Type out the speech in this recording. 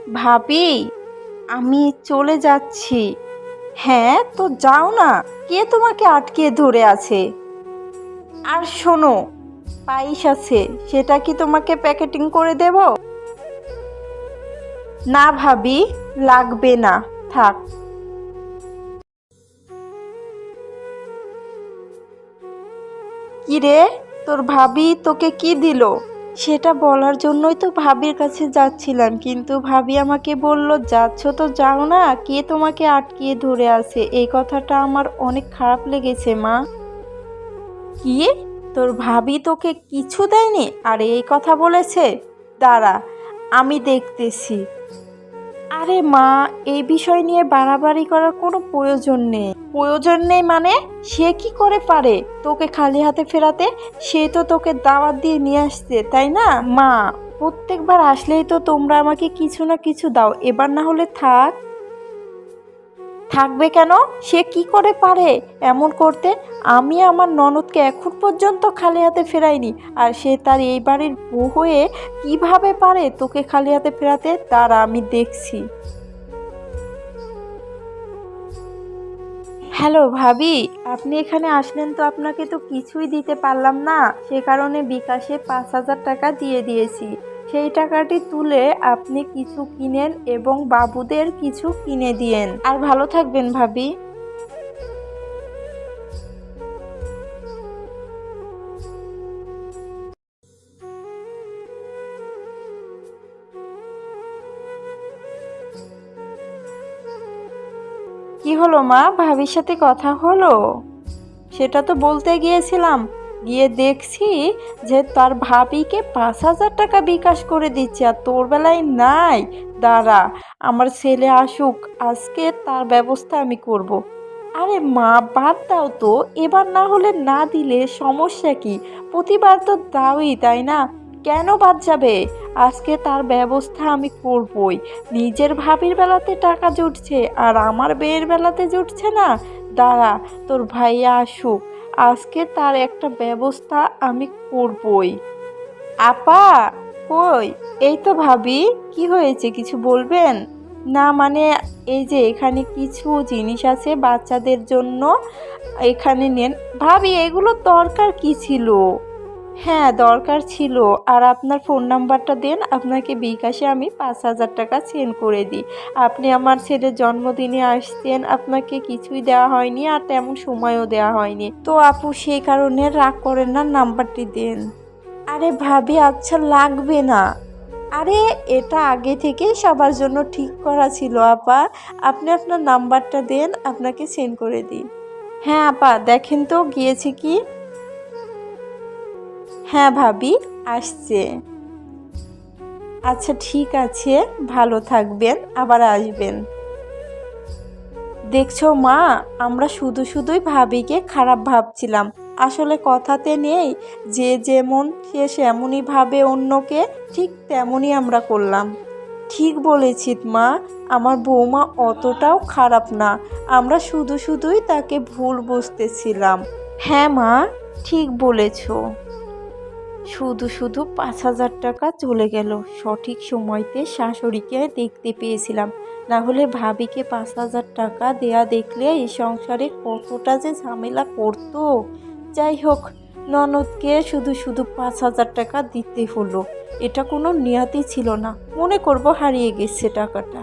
ভাবি, আমি চলে যাচ্ছি। হ্যাঁ, তো যাও না। কে তোমাকে আটকে ধরে আছে? আর শোনো, পায়েস আছে, সেটা কি তোমাকে প্যাকেটিং করে দেব? না ভাবি, লাগবে না, থাক। কি রে, তোর ভাবি তোকে কি দিল? সেটা বলার জন্যই তো ভাবির কাছে যাচ্ছিলাম, কিন্তু ভাবি আমাকে বলল যাচ্ছ তো যাও না, কে তোমাকে আটকিয়ে ধরে আছে। এই কথাটা আমার অনেক খারাপ লেগেছে মা। কি, তোর ভাবি তোকে কিছু দেয়নি আর এই কথা বলেছে? দাঁড়া, আমি দেখতেছি। আরে মা, এই বিষয় নিয়ে বাড়াবাড়ি করার কোনো প্রয়োজন নেই। প্রয়োজন নেই মানে? সে কি করে পারে তোকে খালি হাতে ফেরাতে? সে তো তোকে দাওয়াত দিয়ে নিয়ে আসছে, তাই না মা? প্রত্যেকবার আসলেই তো তোমরা আমাকে কিছু না কিছু দাও, এবার না হলে থাক। থাকবে কেন? সে কি করে পারে এমন করতে? আমি আমার ননদকে এখন পর্যন্ত খালি হাতে ফেরাইনি, আর সে তার এই বাড়ির বউ হয়ে কিভাবে পারে তোকে খালি হাতে ফেরাতে? দাঁড়া, আমি দেখছি। হ্যালো ভাবি, আপনি এখানে আসলেন, তো আপনাকে তো কিছুই দিতে পারলাম না, সে কারণে বিকাশে 5,000 টাকা দিয়ে দিয়েছি। সেই টাকাটি তুলে আপনি কিছু কিনেন এবং বাবুদের কিছু কিনে দিয়েন। আর ভালো থাকবেন ভাবি। কি হলো মা, ভাবির সাথে কথা হলো? সেটা তো বলতে গিয়েছিলাম, গিয়ে দেখছি যে তার ভাবিকে 5,000 টাকা বিকাশ করে দিচ্ছে, আর তোর বেলায় নাই। দাঁড়া, আমার ছেলে আসুক, আজকে তার ব্যবস্থা আমি করব। আরে মা, বাদ দাও তো, এবার না হলে না দিলে সমস্যা কি? প্রতিবার তো দাওই, তাই না? কেন বাদ যাবে? আজকে তার ব্যবস্থা আমি করবই। নিজের ভাবির বেলাতে টাকা জুটছে আর আমার মেয়ের বেলাতে জুটছে না। দাঁড়া, তোর ভাইয়া আসুক, আজকে তার একটা ব্যবস্থা আমি করবই। আপা, কই? এই তো ভাবি। কি হয়েছে, কিছু বলবেন? না মানে, এই যে এখানে কিছু জিনিস আছে বাচ্চাদের জন্য, এখানে নেন। ভাবি, এগুলো দরকার কি ছিল? হ্যাঁ, দরকার ছিল। আর আপনার ফোন নাম্বারটা দেন, আপনাকে বিকাশে আমি 5,000 টাকা সেন্ড করে দিই। আপনি আমার ছেলের জন্মদিনে আসছেন, আপনাকে কিছুই দেওয়া হয়নি আর তেমন সময়ও দেওয়া হয়নি, তো আপু সেই কারণে রাগ করেন না, নাম্বারটি দেন। আরে ভাবি, আচ্ছা লাগবে না। আরে, এটা আগে থেকেই সবার জন্য ঠিক করা ছিল আপা। আপনি আপনার নাম্বারটা দেন, আপনাকে সেন্ড করে দিই। হ্যাঁ আপা, দেখেন তো গিয়েছে কি। হ্যাঁ ভাবি, আসছে। আচ্ছা ঠিক আছে, ভালো থাকবেন, আবার আসবেন। দেখছো মা, আমরা শুধু শুধুই ভাবিকে খারাপ ভাবছিলাম। আসলে কথাতে নেই, যে যেমন সে সেমনই ভাবে অন্যকে, ঠিক তেমনই আমরা করলাম। ঠিক বলেছিস মা, আমার বৌমা অতটাও খারাপ না, আমরা শুধু শুধুই তাকে ভুল বুঝতেছিলাম। হ্যাঁ মা, ঠিক বলেছো। শুধু শুধু 5,000 টাকা চলে গেল। সঠিক সময়তে শাশুড়িকে দেখতে পেয়েছিলাম, না হলে ভাবিকে 5,000 টাকা দেয়া দেখলে এই সংসারে কতটা যে ঝামেলা করতো। যাই হোক, ননদকে শুধু শুধু 5,000 টাকা দিতে হলো, এটা কোনো নিয়তি ছিল না। মনে করব হারিয়ে গেছে টাকাটা।